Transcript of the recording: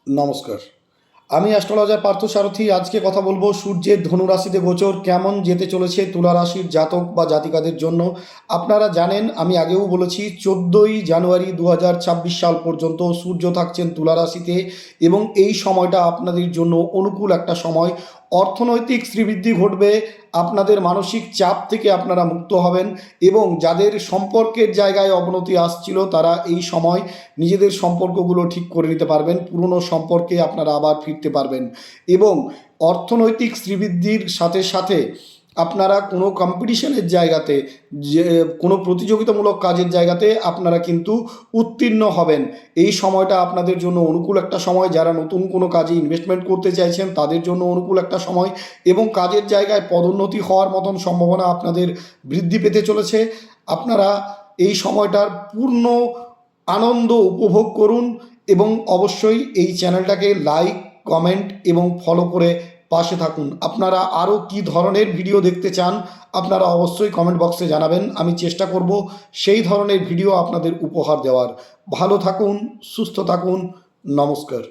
নমস্কার। আমি অ্যাস্ট্রোলজার পার্থসারথী। আজকে কথা বলবো সূর্যের ধনুরাশিতে গোচর কেমন যেতে চলেছে তুলা রাশির জাতক বা জাতিকাদের জন্য। আপনারা জানেন, আমি আগেও বলেছি, 14ই জানুয়ারি 2026 সাল পর্যন্ত সূর্য থাকছেন তুলা রাশিতে এবং এই সময়টা আপনাদের জন্য অনুকূল একটা সময়। অর্থনৈতিক শ্রীবৃদ্ধি ঘটবে, আপনাদের মানসিক চাপ থেকে আপনারা মুক্ত হবেন এবং যাদের সম্পর্কের জায়গায় অবনতি আসছিল তারা এই সময় নিজেদের সম্পর্কগুলো ঠিক করে নিতে পারবেন, পুরনো সম্পর্কে আপনারা আবার ফিরতে পারবেন এবং অর্থনৈতিক শ্রীবৃদ্ধির সাথে সাথে আপনারা কোনো কম্পিটিশনের জায়গাতে, যে কোনো প্রতিযোগিতামূলক কাজের জায়গাতে আপনারা কিন্তু উত্তীর্ণ হবেন। এই সময়টা আপনাদের জন্য অনুকূল একটা সময়। যারা নতুন কোনো কাজে ইনভেস্টমেন্ট করতে চাইছেন তাদের জন্য অনুকূল একটা সময় এবং কাজের জায়গায় পদোন্নতি হওয়ার মতন সম্ভাবনা আপনাদের বৃদ্ধি পেতে চলেছে। আপনারা এই সময়টার পূর্ণ আনন্দ উপভোগ করুন এবং অবশ্যই এই চ্যানেলটাকে লাইক, কমেন্ট এবং ফলো করে পাশে থাকুন। আপনারা আরও কী ধরনের ভিডিও দেখতে চান আপনারা অবশ্যই কমেন্ট বক্সে জানাবেন। আমি চেষ্টা করব সেই ধরনের ভিডিও আপনাদের উপহার দেওয়ার। ভালো থাকুন, সুস্থ থাকুন। নমস্কার।